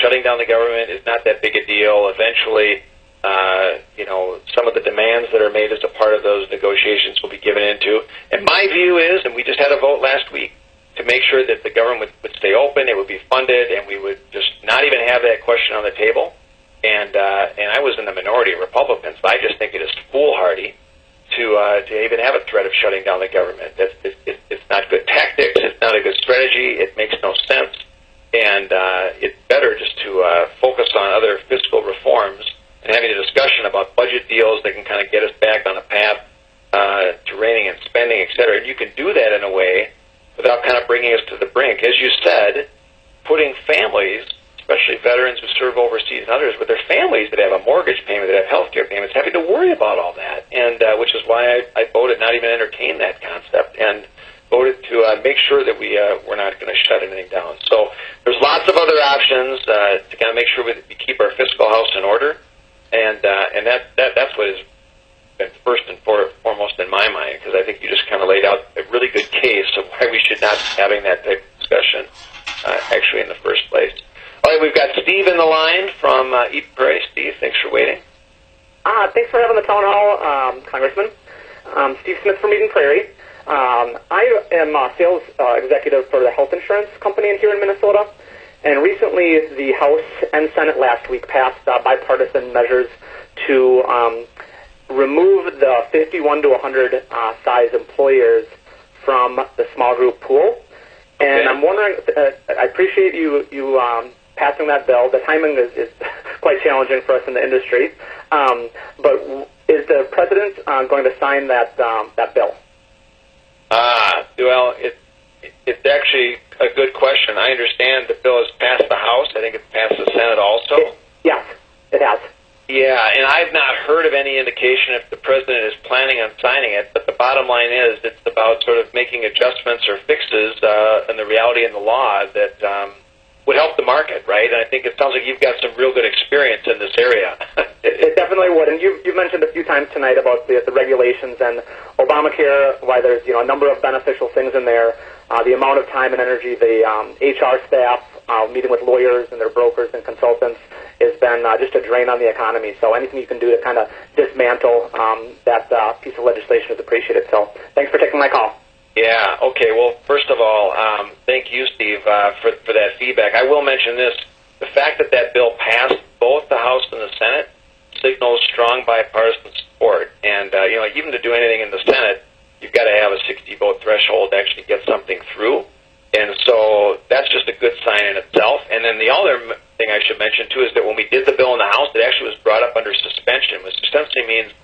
shutting down the government is not that big a deal. Eventually, some of the demands that are made as a part of those negotiations will be given into. And my view is, and we just had a vote last week, to make sure that the government would stay open, it would be funded, and we would just not even have that question on the table. And I was in the minority of Republicans, but I just think it is foolhardy to even have a threat of shutting down the government. It's not good tactics. It's not a good strategy. It makes no sense. And it's better just to focus on other fiscal reforms and having a discussion about budget deals that can kind of get us back on a path to reining and spending, et cetera. And you can do that in a way without kind of bringing us to the brink. As you said, putting families, especially veterans who serve overseas and others, with their families that have a mortgage payment, that have health care payments, having to worry about all that. And which is why I voted not even entertain that concept and voted to make sure that we're not going to shut anything down. So there's lots of other options to kind of make sure we keep our fiscal house in order. And that's what has been first and foremost in my mind, because I think you just kind of laid out a really good case of why we should not be having that type of discussion actually in the first place. All right, we've got Steve in the line from Eden Prairie. Steve, thanks for waiting. Thanks for having the town hall, Congressman. Steve Smith from Eden Prairie. I am a sales executive for the health insurance company here in Minnesota, and recently the House and Senate last week passed bipartisan measures to remove the 51 to 100 size employers from the small group pool. And I'm wondering, I appreciate you passing that bill. The timing is quite challenging for us in the industry. But is the president going to sign that bill? Well, it's actually a good question. I understand the bill has passed the House. I think it's passed the Senate also. Yes, it has. Yeah, and I've not heard of any indication if the president is planning on signing it, but the bottom line is it's about sort of making adjustments or fixes in the reality and the law that would help the market, right? And I think it sounds like you've got some real good experience in this area. It definitely would. And you mentioned a few times tonight about the regulations and Obamacare, why there's a number of beneficial things in there, the amount of time and energy the HR staff meeting with lawyers and their brokers and consultants has been just a drain on the economy. So anything you can do to kind of dismantle that piece of legislation is appreciated. So thanks for taking my call. Yeah, okay. Well, first of all, thank you, Steve, for that feedback. I will mention this. The fact that bill passed both the House and the Senate signals strong bipartisan support. And, even to do anything in the Senate, you've got to have a 60-vote threshold to actually get something through. And so that's just a good sign in itself. And then the other thing I should mention, too, is that when we did the bill in the House, it actually was brought up under suspension, which essentially means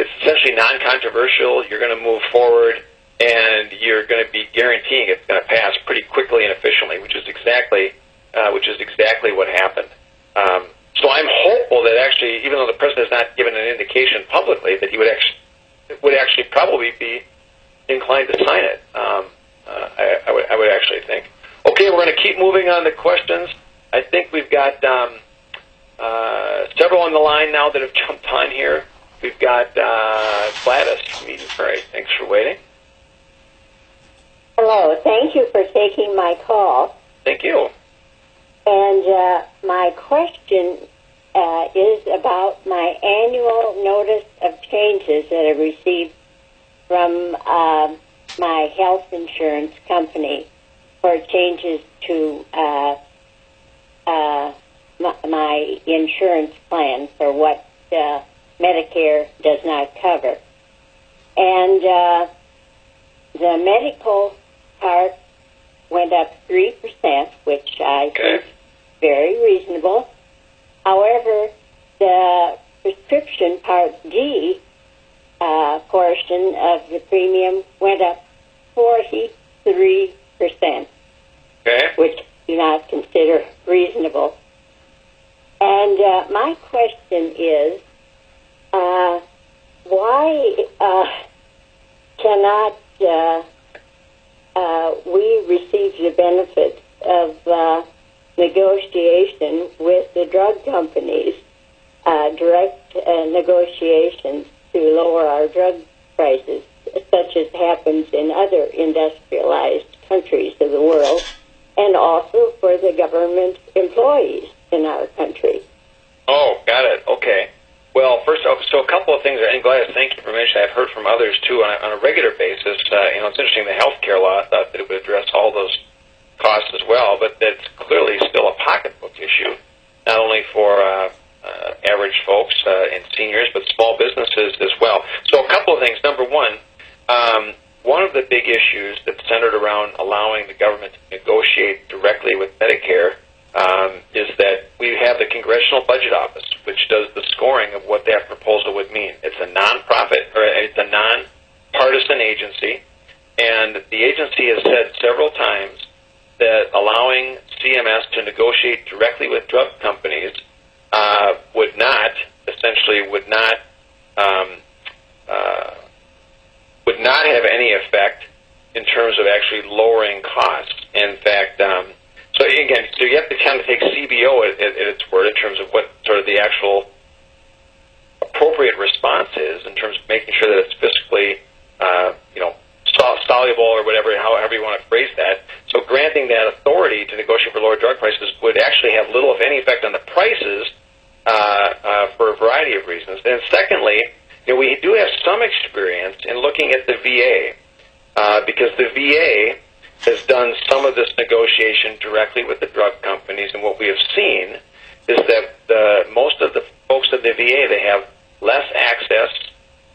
it's essentially non-controversial. You're going to move forward, and you're going to be guaranteeing it's going to pass pretty quickly and efficiently, which is exactly what happened. So I'm hopeful that actually, even though the president has not given an indication publicly, that he would actually probably be inclined to sign it. I would actually think. Okay, we're going to keep moving on to questions. I think we've got several on the line now that have jumped on here. We've got Gladys from Eden Prairie. Thanks for waiting. Hello. Thank you for taking my call. Thank you. And my question is about my annual notice of changes that I received from my health insurance company for changes to my insurance plan for what Medicare does not cover. And the medical part went up 3%, which I think is very reasonable. However, the prescription Part D portion of the premium went up 43%, which I do not consider reasonable. And my question is, why cannot we receive the benefits of negotiation with the drug companies, direct negotiations to lower our drug prices, such as happens in other industrialized countries of the world, and also for the government employees in our country? Oh, got it. Okay. Well, first, so a couple of things. I'm glad. Thank you for mentioning. I've heard from others too on a regular basis. It's interesting. The healthcare law, I thought that it would address all those costs as well, but that's clearly still a pocketbook issue, not only for average folks and seniors, but small businesses as well. So a couple of things. Number one of the big issues that's centered around allowing the government to negotiate directly with Medicare is that we have the Congressional Budget Office, which does the scoring of what that proposal would mean. It's a nonprofit, or it's a nonpartisan agency, and the agency has said several times that allowing CMS to negotiate directly with drug companies would not have any effect in terms of actually lowering costs. In fact, so you have to kind of take CBO at its word in terms of what sort of the actual appropriate response is in terms of making sure that it's fiscally, soluble or whatever, however you want to phrase that. So granting that authority to negotiate for lower drug prices would actually have little, if any, effect on the prices for a variety of reasons. And secondly, we do have some experience in looking at the VA because the VA has done some of this negotiation directly with the drug companies, and what we have seen is that most of the folks at the VA, they have less access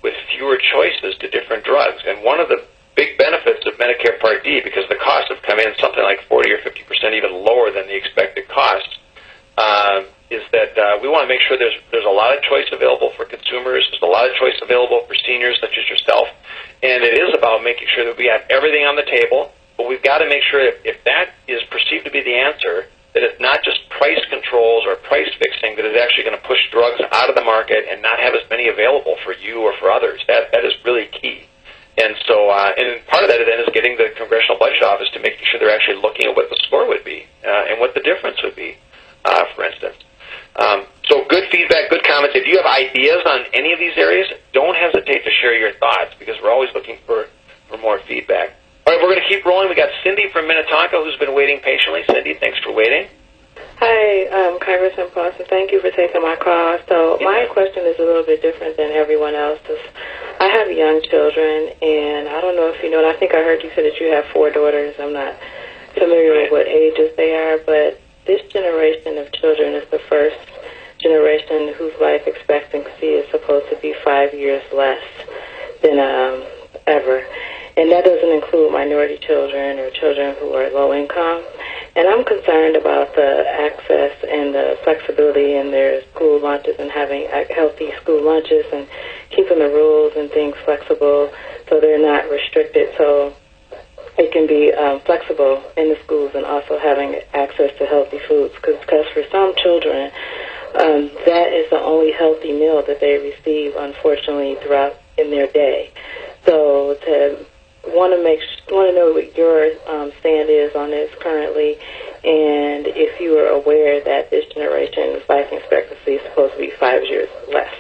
with fewer choices to different drugs. And one of the big benefits of Medicare Part D, because the costs have come in something like 40 or 50% even lower than the expected cost, is that we want to make sure there's a lot of choice available for consumers, there's a lot of choice available for seniors such as yourself, and it is about making sure that we have everything on the table, but we've got to make sure if that is perceived to be the answer, that it's not just price controls or price fixing that is actually going to push drugs out of the market and not have as many available for you or for others. That is really key. And so, and part of that then is getting the Congressional Budget Office to making sure they're actually looking at what the score would be and what the difference would be, for instance. So good feedback, good comments. If you have ideas on any of these areas, don't hesitate to share your thoughts because we're always looking for more feedback. All right, we're going to keep rolling. We got Cindy from Minnetonka who's been waiting patiently. Cindy, thanks for waiting. Hi, Congressman Paulsen. Thank you for taking my call. So my question is a little bit different than everyone else's. I have young children, and I don't know if you know, and I think I heard you say that you have 4 daughters. I'm not familiar with what ages they are, but this generation of children is the first generation whose life expectancy is supposed to be 5 years less than ever. And that doesn't include minority children or children who are low income. And I'm concerned about the access and the flexibility in their school lunches and having healthy school lunches and keeping the rules and things flexible so they're not restricted. So it can be flexible in the schools and also having access to healthy foods. Because for some children, that is the only healthy meal that they receive, unfortunately, throughout in their day. So to want to know what your stand is on this currently, and if you are aware that this generation's life expectancy is supposed to be 5 years less.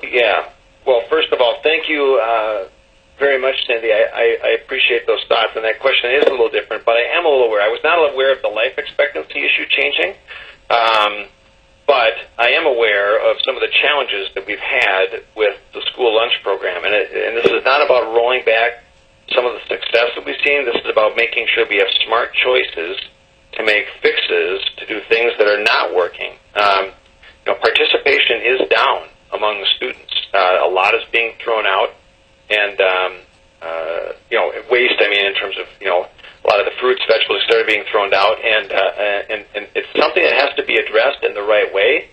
Yeah. Well, first of all, thank you very much, Cindy. I appreciate those thoughts, and that question is a little different, but I am a little aware. I was not aware of the life expectancy issue changing, but I am aware of some of the challenges that we've had with the school lunch program, and this is not about rolling back some of the success that we've seen. This is about making sure we have smart choices to make fixes to do things that are not working. Participation is down among the students. A lot is being thrown out, and waste. I mean, in terms of a lot of the fruits, vegetables started being thrown out, and it's something that has to be addressed in the right way.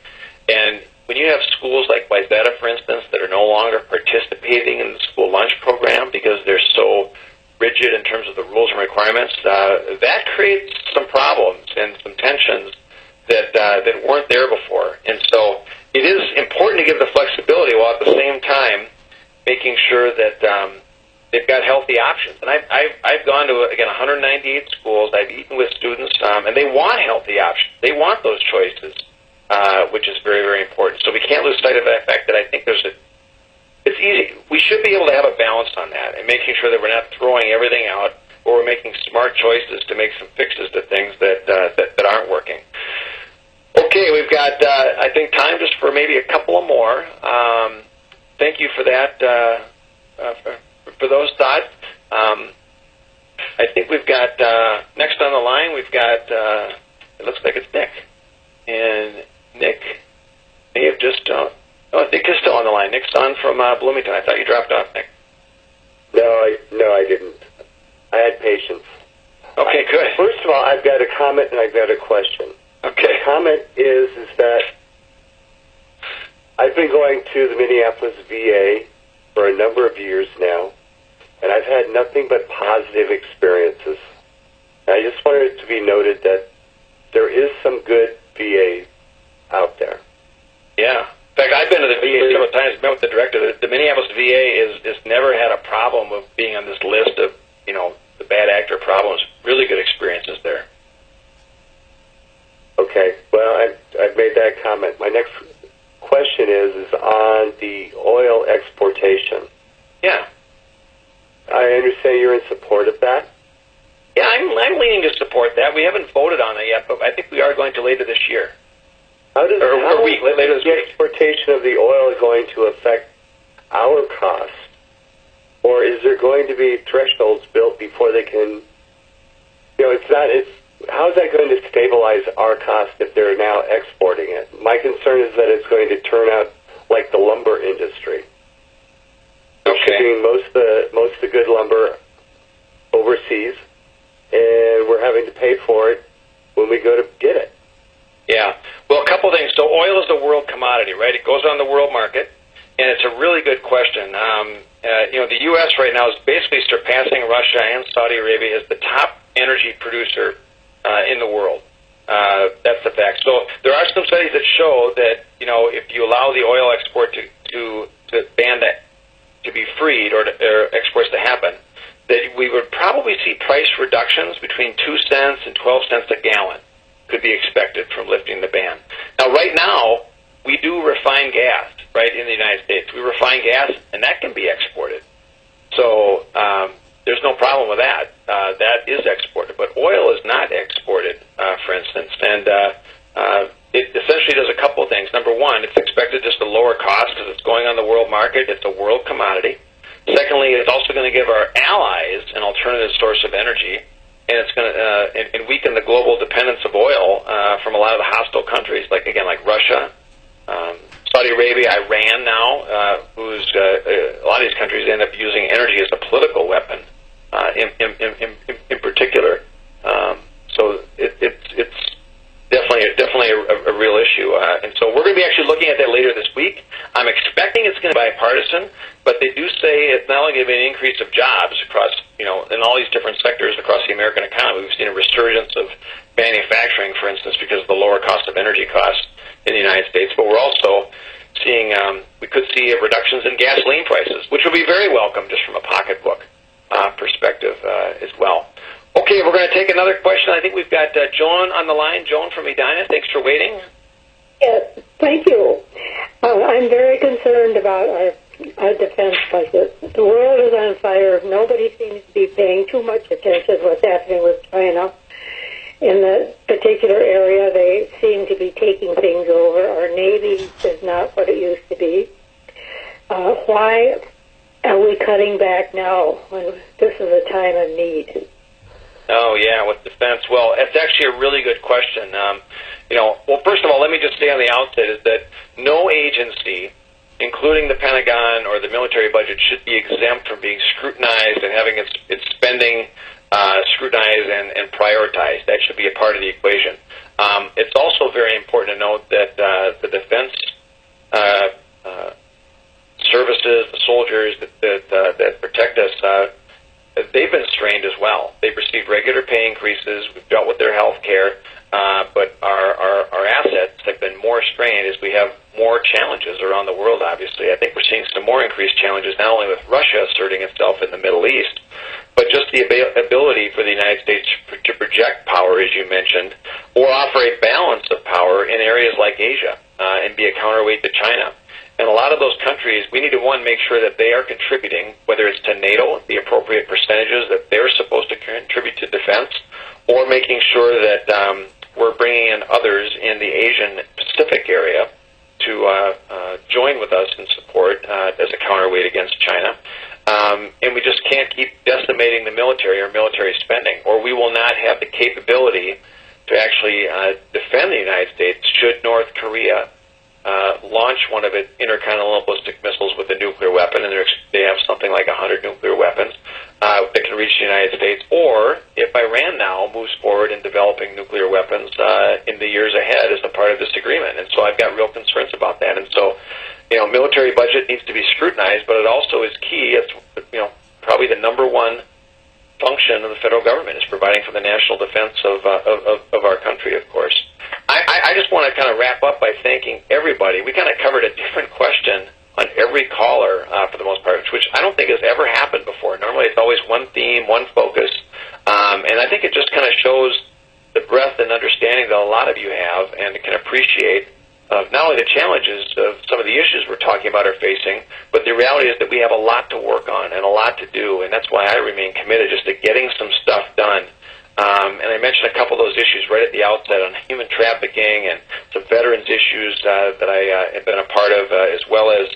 And when you have schools like Wayzata, for instance, that are no longer participating in the school lunch program because they're so rigid in terms of the rules and requirements, that creates some problems and some tensions that weren't there before. And so it is important important to give the flexibility while at the same time making sure that they've got healthy options. And I've gone to, again, 198 schools. I've eaten with students, and they want healthy options. They want those choices, which is very, very important. So we can't lose sight of the fact that I think it's easy. We should be able to have a balance on that and making sure that we're not throwing everything out, or we're making smart choices to make some fixes to things that aren't working. Okay, we've got, I think, time just for maybe a couple of more. Thank you for that, for those thoughts. I think we've got, next on the line, we've got, it looks like it's Nick. And Nick may have just, Nick is still on the line. Nick's on from Bloomington. I thought you dropped off, Nick. No, I didn't. I had patience. Okay, good. First of all, I've got a comment and I've got a question. Okay. The comment is that I've been going to the Minneapolis VA for a number of years now, and I've had nothing but positive experiences. And I just wanted it to be noted that there is some good VA out there. Yeah. In fact, I've been to the VA several times, met with the director. The Minneapolis VA has never had a problem of being on this list of, the bad actor problems. Really good experiences there. Okay. Well, I've made that comment. My next question is on the oil exportation. Yeah. I understand you're in support of that. Yeah, I'm leaning to support that. We haven't voted on it yet, but I think we are going to later this year. How does later this the week. exportation of the oil going to affect our costs? Or is there going to be thresholds built before they can, how is that going to stabilize our cost if they're now exporting it? My concern is that it's going to turn out like the lumber industry. Okay. Shipping most of the good lumber overseas, and we're having to pay for it when we go to get it. Yeah. Well, a couple things. So oil is a world commodity, right? It goes on the world market, and it's a really good question. The U.S. right now is basically surpassing Russia and Saudi Arabia as the top energy producer in the world. That's the fact. So there are some studies that show that, if you allow the oil export to ban that, to be freed or exports to happen, that we would probably see price reductions between 2 cents and 12 cents a gallon could be expected from lifting the ban. Now, right now, we do refine gas, right, in the United States. We refine gas, and that can be exported. So there's no problem with that. That is exported. But oil is not exported, for instance. And it essentially does a couple of things. Number one, it's expected just to lower costs because it's going on the world market. It's a world commodity. Secondly, it's also going to give our allies an alternative source of energy, and it's going to and weaken the global dependence of oil from a lot of the hostile countries, like Russia, Saudi Arabia, Iran now, who's a lot of these countries end up using energy as a political weapon, in particular. So it's definitely a real issue, and so we're going to be actually looking at that later this week. I'm expecting it's going to be bipartisan, but they do say it's not only going to be an increase of jobs across, in all these different sectors across the American economy. We've seen a resurgence of manufacturing, for instance, because of the lower cost of energy costs in the United States, but we're also seeing, we could see reductions in gasoline prices, which will be very welcome just from a pocketbook perspective as well. Okay, we're going to take another question. I think we've got Joan on the line. Joan from Edina, thanks for waiting. Yes, thank you. I'm very concerned about our defense budget. The world is on fire. Nobody seems to be paying too much attention to what's happening with China. In the particular area, they seem to be taking things over. Our Navy is not what it used to be. Why are we cutting back now when this is a time of need? Oh, yeah, with defense. Well, it's actually a really good question. Well, first of all, let me just say on the outset is that no agency, including the Pentagon or the military budget, should be exempt from being scrutinized and having its spending scrutinized and prioritized. That should be a part of the equation. It's also very important to note that the defense services, the soldiers that protect us, they've been strained as well. They've received regular pay increases. We've dealt with their health care, but our assets have been more strained as we have more challenges around Middle East, but just the ability for the United States to project power, as you mentioned, or offer a balance of power in areas like Asia and be a counterweight to China. And a lot of those countries, we need to, one, make sure that they are contributing, whether it's to NATO, the appropriate percentages that they're supposed to contribute to defense, or making sure that we're bringing in others in the Asian Pacific area to join with us in support as a counterweight against China. And we just can't keep decimating the military or military spending, or we will not have the capability to actually defend the United States should North Korea launch one of its intercontinental ballistic missiles with a nuclear weapon, and they have something like 100 nuclear weapons that can reach the United States, or if Iran now moves forward in developing nuclear weapons in the years ahead as a part of this agreement. And so I've got real concerns about that. And so, military budget needs to be scrutinized, but it also is key. It's, probably the number one function of the federal government is providing for the national defense of our country, of course. I just want to kind of wrap up by thanking everybody. We kind of covered a different question on every caller for the most part, which I don't think has ever happened before. Normally it's always one theme, one focus, and I think it just kind of shows the breadth and understanding that a lot of you have and can appreciate of not only the challenges of some of the issues we're talking about are facing, but the reality is that we have a lot to work on and a lot to do, and that's why I remain committed just to getting some stuff done. And I mentioned a couple of those issues right at the outset on human trafficking and some veterans issues that I have been a part of, as well as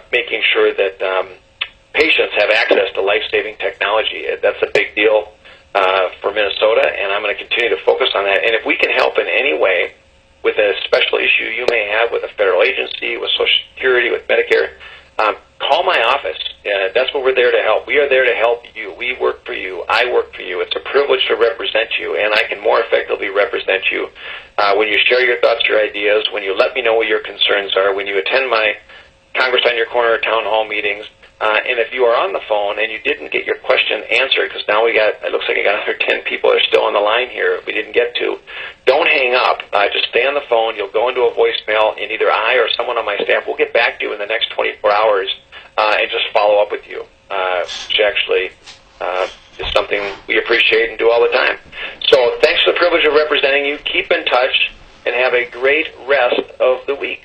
making sure that patients have access to life-saving technology. That's a big deal for Minnesota, and I'm going to continue to focus on that. And if we can help in any way with a special issue you may have with a federal agency, with Social Security, with Medicare, call my office. That's what we're there to help. We are there to help you. We work for you. I work for you. It's a privilege to represent you, and I can more effectively represent you when you share your thoughts, your ideas, when you let me know what your concerns are, when you attend my Congress on Your Corner town hall meetings. And if you are on the phone and you didn't get your question answered, because now it looks like I got another 10 people that are still on the line here we didn't get to, don't hang up. Just stay on the phone. You'll go into a voicemail, and either I or someone on my staff will get back to you in the next 24 hours and just follow up with you, which actually is something we appreciate and do all the time. So thanks for the privilege of representing you. Keep in touch and have a great rest of the week.